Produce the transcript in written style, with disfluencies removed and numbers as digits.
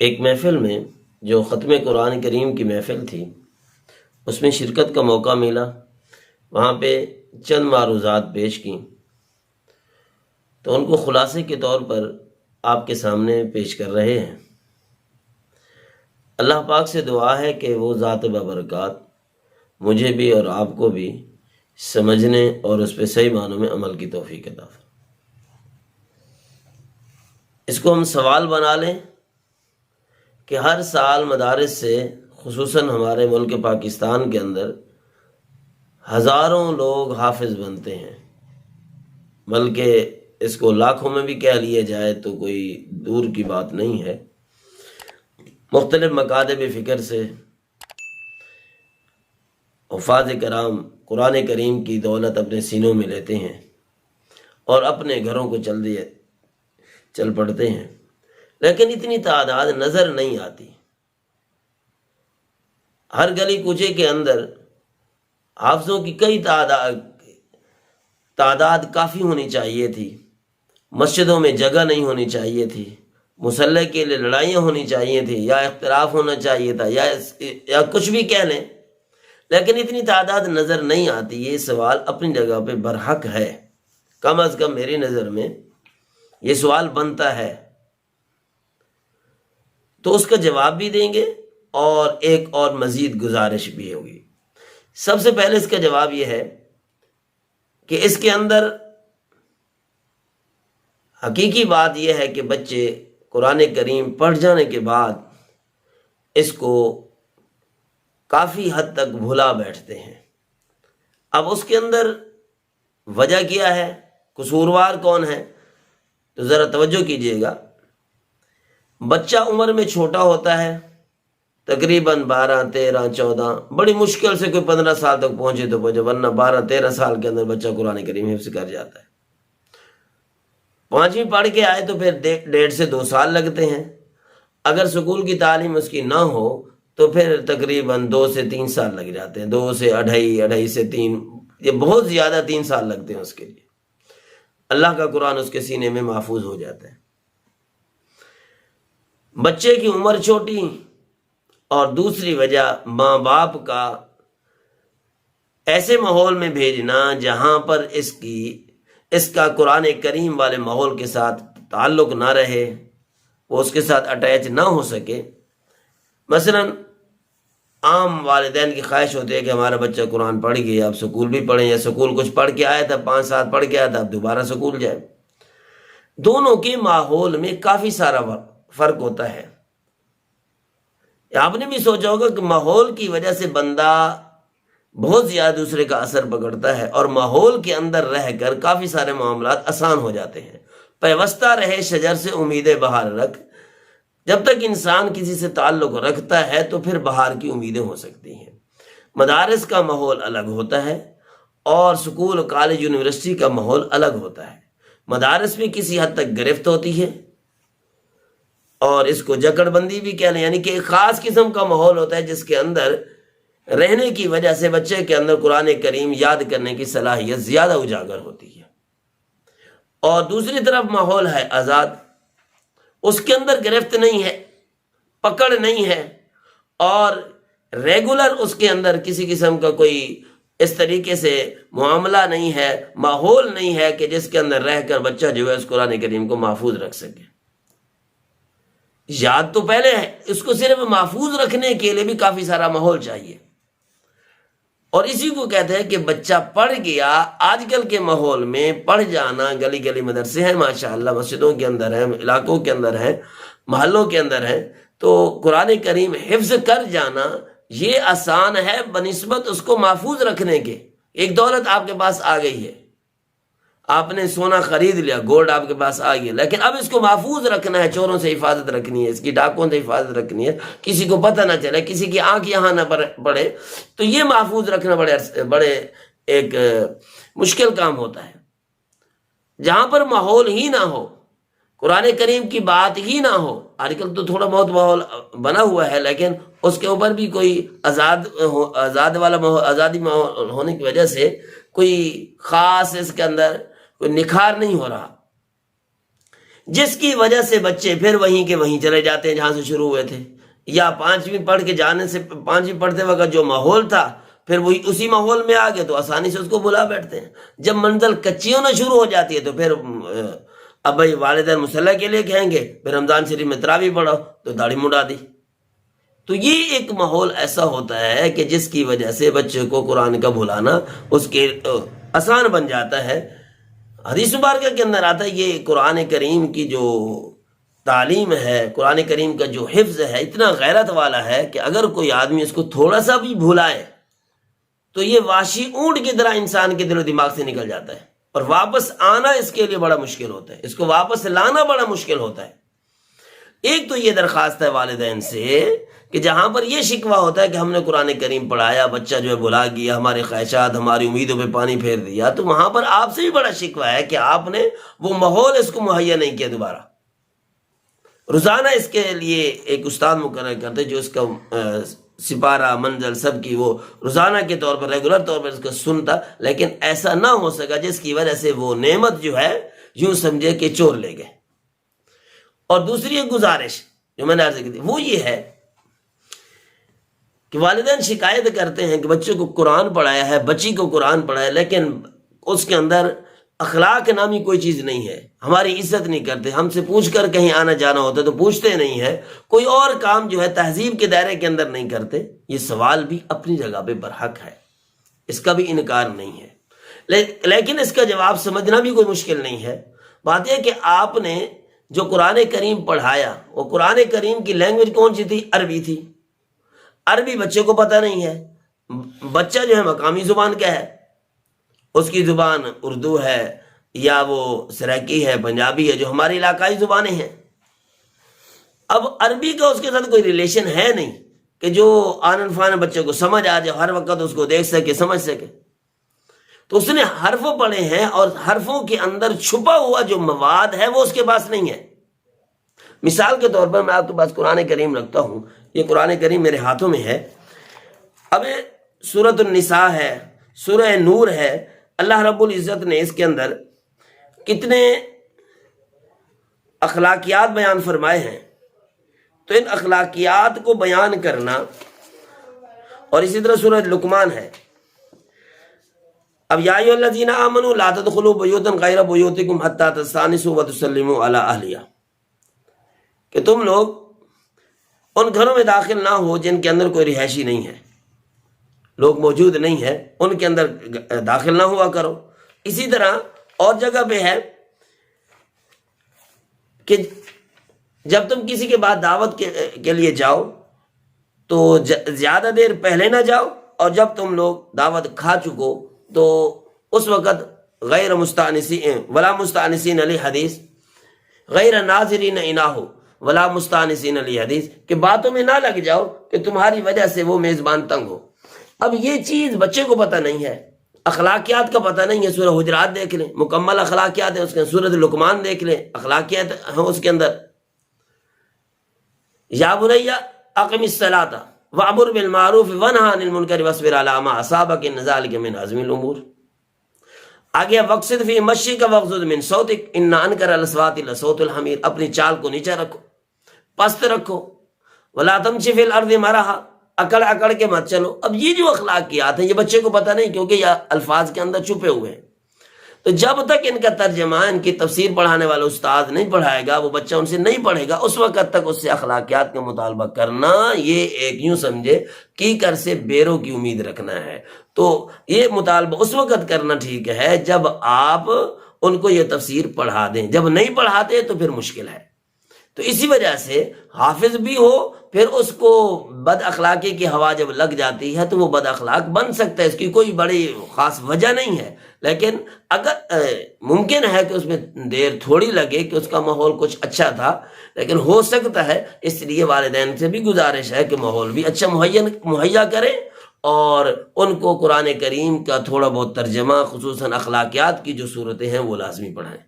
ایک محفل میں جو ختم قرآن کریم کی محفل تھی اس میں شرکت کا موقع ملا۔ وہاں پہ چند معروضات پیش کیں تو ان کو خلاصے کے طور پر آپ کے سامنے پیش کر رہے ہیں۔ اللہ پاک سے دعا ہے کہ وہ ذات بابرکات مجھے بھی اور آپ کو بھی سمجھنے اور اس پہ صحیح معنوں میں عمل کی توفیق عطا فرمائے۔ اس کو ہم سوال بنا لیں کہ ہر سال مدارس سے خصوصاً ہمارے ملک پاکستان کے اندر ہزاروں لوگ حافظ بنتے ہیں، بلکہ اس کو لاکھوں میں بھی کہہ لیا جائے تو کوئی دور کی بات نہیں ہے۔ مختلف مکاتب فکر سے حفاظ کرام قرآن کریم کی دولت اپنے سینوں میں لیتے ہیں اور اپنے گھروں کو چل پڑتے ہیں، لیکن اتنی تعداد نظر نہیں آتی۔ ہر گلی کوچے کے اندر حافظوں کی کئی تعداد کافی ہونی چاہیے تھی، مسجدوں میں جگہ نہیں ہونی چاہیے تھی، مسلح کے لیے لڑائیاں ہونی چاہیے تھی، یا اختلاف ہونا چاہیے تھا، یا کچھ بھی کہہ لیں، لیکن اتنی تعداد نظر نہیں آتی۔ یہ سوال اپنی جگہ پہ برحق ہے، کم از کم میری نظر میں یہ سوال بنتا ہے، تو اس کا جواب بھی دیں گے اور ایک اور مزید گزارش بھی ہوگی۔ سب سے پہلے اس کا جواب یہ ہے کہ اس کے اندر حقیقی بات یہ ہے کہ بچے قرآن کریم پڑھ جانے کے بعد اس کو کافی حد تک بھلا بیٹھتے ہیں۔ اب اس کے اندر وجہ کیا ہے، قصوروار کون ہے، تو ذرا توجہ کیجیے گا۔ بچہ عمر میں چھوٹا ہوتا ہے، تقریباً 12 13 14، بڑی مشکل سے کوئی 15 سال تک پہنچے تو پہنچے، ورنہ 12 13 سال کے اندر بچہ قرآن کریم حفظ کر جاتا ہے۔ 5ویں پڑھ کے آئے تو پھر 1.5 سے 2 سال لگتے ہیں۔ اگر سکول کی تعلیم اس کی نہ ہو تو پھر تقریباً 2 سے 3 سال لگ جاتے ہیں، 2 سے 2.5 سے 3، یہ بہت زیادہ 3 سال لگتے ہیں اس کے لیے۔ اللہ کا قرآن اس کے سینے میں محفوظ ہو جاتا ہے۔ بچے کی عمر چھوٹی، اور دوسری وجہ ماں باپ کا ایسے ماحول میں بھیجنا جہاں پر اس کا قرآن کریم والے ماحول کے ساتھ تعلق نہ رہے، وہ اس کے ساتھ اٹیچ نہ ہو سکے۔ مثلا عام والدین کی خواہش ہوتی ہے کہ ہمارا بچہ قرآن پڑھ گیا، اب سکول بھی پڑھیں، یا سکول کچھ پڑھ کے آیا تھا، 5 سال پڑھ کے آیا تھا، اب دوبارہ سکول جائے۔ دونوں کے ماحول میں کافی سارا فرق ہوتا ہے۔ آپ نے بھی سوچا ہوگا کہ ماحول کی وجہ سے بندہ بہت زیادہ دوسرے کا اثر پکڑتا ہے، اور ماحول کے اندر رہ کر کافی سارے معاملات آسان ہو جاتے ہیں۔ پیوستہ رہے شجر سے امید بہار رکھ، جب تک انسان کسی سے تعلق رکھتا ہے تو پھر بہار کی امیدیں ہو سکتی ہیں۔ مدارس کا ماحول الگ ہوتا ہے اور سکول کالج یونیورسٹی کا ماحول الگ ہوتا ہے۔ مدارس بھی کسی حد تک گرفت ہوتی ہے، اور اس کو جکڑ بندی بھی کہہ لیں، یعنی کہ ایک خاص قسم کا ماحول ہوتا ہے جس کے اندر رہنے کی وجہ سے بچے کے اندر قرآن کریم یاد کرنے کی صلاحیت زیادہ اجاگر ہوتی ہے۔ اور دوسری طرف ماحول ہے آزاد، اس کے اندر گرفت نہیں ہے، پکڑ نہیں ہے، اور ریگولر اس کے اندر کسی قسم کا کوئی اس طریقے سے معاملہ نہیں ہے، ماحول نہیں ہے کہ جس کے اندر رہ کر بچہ جو ہے اس قرآن کریم کو محفوظ رکھ سکے۔ یاد تو پہلے ہے، اس کو صرف محفوظ رکھنے کے لیے بھی کافی سارا ماحول چاہیے، اور اسی کو کہتے ہیں کہ بچہ پڑھ گیا۔ آج کل کے ماحول میں پڑھ جانا، گلی گلی مدرسے ہیں ماشاءاللہ، مسجدوں کے اندر ہیں، علاقوں کے اندر ہیں، محلوں کے اندر ہیں، تو قرآن کریم حفظ کر جانا یہ آسان ہے بنسبت اس کو محفوظ رکھنے کے۔ ایک دولت آپ کے پاس آ گئی ہے، آپ نے سونا خرید لیا، گولڈ آپ کے پاس آ گیا، لیکن اب اس کو محفوظ رکھنا ہے، چوروں سے حفاظت رکھنی ہے، اس کی ڈاکوں سے حفاظت رکھنی ہے، کسی کو پتہ نہ چلے، کسی کی آنکھ یہاں نہ پڑے، تو یہ محفوظ رکھنا بڑے ایک مشکل کام ہوتا ہے۔ جہاں پر ماحول ہی نہ ہو، قرآن کریم کی بات ہی نہ ہو، آج کل تو تھوڑا بہت ماحول بنا ہوا ہے، لیکن اس کے اوپر بھی کوئی آزادی ماحول ہونے کی وجہ سے کوئی خاص اس کے اندر کوئی نکھار نہیں ہو رہا۔ جس کی وجہ سے بچے پھر وہیں کے وہیں چلے جاتے ہیں جہاں سے شروع ہوئے تھے، یا 5ویں پڑھ کے جانے سے 5ویں پڑھتے وقت جو ماحول تھا پھر وہی اسی ماحول میں آ گئے تو آسانی سے اس کو بلا بیٹھتے ہیں۔ جب منزل کچی ہونا شروع ہو جاتی ہے تو پھر اب بھائی والدین مصلی کے لیے کہیں گے، پھر رمضان شریف میں تراویح پڑھو تو داڑھی مڈا دی۔ تو یہ ایک ماحول ایسا ہوتا ہے کہ جس کی وجہ سے بچے کو قرآن کا بھلانا اس کے آسان بن جاتا ہے۔ حدیث مبارکہ کے اندر آتا ہے یہ قرآن کریم کی جو تعلیم ہے، قرآن کریم کا جو حفظ ہے اتنا غیرت والا ہے کہ اگر کوئی آدمی اس کو تھوڑا سا بھی بھولائے تو یہ وحشی اونٹ کی طرح انسان کے دل و دماغ سے نکل جاتا ہے، اور واپس آنا اس کے لیے بڑا مشکل ہوتا ہے، اس کو واپس لانا بڑا مشکل ہوتا ہے۔ ایک تو یہ درخواست ہے والدین سے کہ جہاں پر یہ شکوہ ہوتا ہے کہ ہم نے قرآن کریم پڑھایا، بچہ جو ہے بھلا گیا، ہمارے خواہشات ہماری امیدوں پہ پانی پھیر دیا، تو وہاں پر آپ سے بھی بڑا شکوہ ہے کہ آپ نے وہ ماحول اس کو مہیا نہیں کیا۔ دوبارہ روزانہ اس کے لیے ایک استاد مقرر کرتے جو اس کا سپارہ منزل سب کی وہ روزانہ کے طور پر ریگولر طور پر اس کو سنتا، لیکن ایسا نہ ہو سکا جس کی وجہ سے وہ نعمت جو ہے یوں سمجھے کہ چور لے گئے۔ اور دوسری ایک گزارش جو میں نے عرض کی تھی وہ یہ ہے کہ والدین شکایت کرتے ہیں کہ بچے کو قرآن پڑھایا ہے، بچی کو قرآن پڑھایا، لیکن اس کے اندر اخلاق نامی کوئی چیز نہیں ہے، ہماری عزت نہیں کرتے، ہم سے پوچھ کر کہیں آنا جانا ہوتا تو پوچھتے نہیں ہیں، کوئی اور کام جو ہے تہذیب کے دائرے کے اندر نہیں کرتے۔ یہ سوال بھی اپنی جگہ پہ برحق ہے، اس کا بھی انکار نہیں ہے، لیکن اس کا جواب سمجھنا بھی کوئی مشکل نہیں ہے۔ بات یہ کہ آپ نے جو قرآن کریم پڑھایا وہ قرآن کریم کی لینگویج کون سی تھی؟ عربی تھی۔ عربی بچے کو پتہ نہیں ہے، بچہ جو ہے مقامی زبان کیا ہے، اس کی زبان اردو ہے یا وہ سرائکی ہے، پنجابی ہے، جو ہماری علاقائی زبانیں ہیں۔ اب عربی کا اس کے ساتھ کوئی ریلیشن ہے نہیں کہ جو آنن فان بچے کو سمجھ آ جائے، ہر وقت اس کو دیکھ سکے، سمجھ سکے۔ تو اس نے حرف پڑھے ہیں اور حرفوں کے اندر چھپا ہوا جو مواد ہے وہ اس کے پاس نہیں ہے۔ مثال کے طور پر میں آپ کے پاس قرآن کریم رکھتا ہوں، یہ قرآن کریم میرے ہاتھوں میں ہے۔ اب سورۃ النساء ہے، سورہ نور ہے، اللہ رب العزت نے اس کے اندر کتنے اخلاقیات بیان فرمائے ہیں، تو ان اخلاقیات کو بیان کرنا، اور اسی طرح سورہ لقمان ہے۔ اب یا ایھا الذین آمنوا لا تدخلوا بیوتا غیر بیوتکم حتی تستأنسوا وتسلموا علی اہلہا، کہ تم لوگ ان گھروں میں داخل نہ ہو جن کے اندر کوئی رہائشی نہیں ہے، لوگ موجود نہیں ہیں، ان کے اندر داخل نہ ہوا کرو۔ اسی طرح اور جگہ پہ ہے کہ جب تم کسی کے بعد دعوت کے لیے جاؤ تو زیادہ دیر پہلے نہ جاؤ، اور جب تم لوگ دعوت کھا چکو تو اس وقت غیر مستانسین ولا مستانسین علی حدیث، غیر ناظرین اناہ ولا مستانسین علی حدیث، کہ باتوں میں نہ لگ جاؤ کہ تمہاری وجہ سے وہ میزبان تنگ ہو۔ اب یہ چیز بچے کو پتہ نہیں ہے، اخلاقیات کا پتہ نہیں ہے۔ سورہ حجرات دیکھ لیں، مکمل اخلاقیات ہیں اس کے اندر، سورۃ لقمان دیکھ لیں، اخلاقیات ہیں اس کے اندر۔ یا بنی اقم الصلاۃ وامر بالمعروف وانہی عن المنکر واصبر علی ما اصابک ان ذلک من عزم الامور۔ آگے وقصد فی مشیک واغضض من صوتک ان انکر الاصوات لصوت الحمیر، اپنی چال کو نیچے رکھو، پست رکھو، ولا تمشی فی الارض مرحا، اکڑ اکڑ کے مت چلو۔ اب یہ جو اخلاقیات ہیں یہ بچے کو پتہ نہیں، کیونکہ یہ الفاظ کے اندر چھپے ہوئے ہیں۔ تو جب تک ان کا ترجمہ، ان کی تفسیر پڑھانے والا استاد نہیں پڑھائے گا، وہ بچہ ان سے نہیں پڑھے گا، اس وقت تک اس سے اخلاقیات کا مطالبہ کرنا یہ ایک یوں سمجھے کیکر سے بیروں کی امید رکھنا ہے۔ تو یہ مطالبہ اس وقت کرنا ٹھیک ہے جب آپ ان کو یہ تفسیر پڑھا دیں، جب نہیں پڑھاتے تو پھر مشکل ہے۔ تو اسی وجہ سے حافظ بھی ہو پھر اس کو بد اخلاقی کی ہوا جب لگ جاتی ہے تو وہ بد اخلاق بن سکتا ہے، اس کی کوئی بڑی خاص وجہ نہیں ہے، لیکن اگر ممکن ہے کہ اس میں دیر تھوڑی لگے کہ اس کا ماحول کچھ اچھا تھا، لیکن ہو سکتا ہے۔ اس لیے والدین سے بھی گزارش ہے کہ ماحول بھی اچھا مہیا کریں، اور ان کو قرآن کریم کا تھوڑا بہت ترجمہ خصوصاً اخلاقیات کی جو صورتیں ہیں وہ لازمی پڑھائیں۔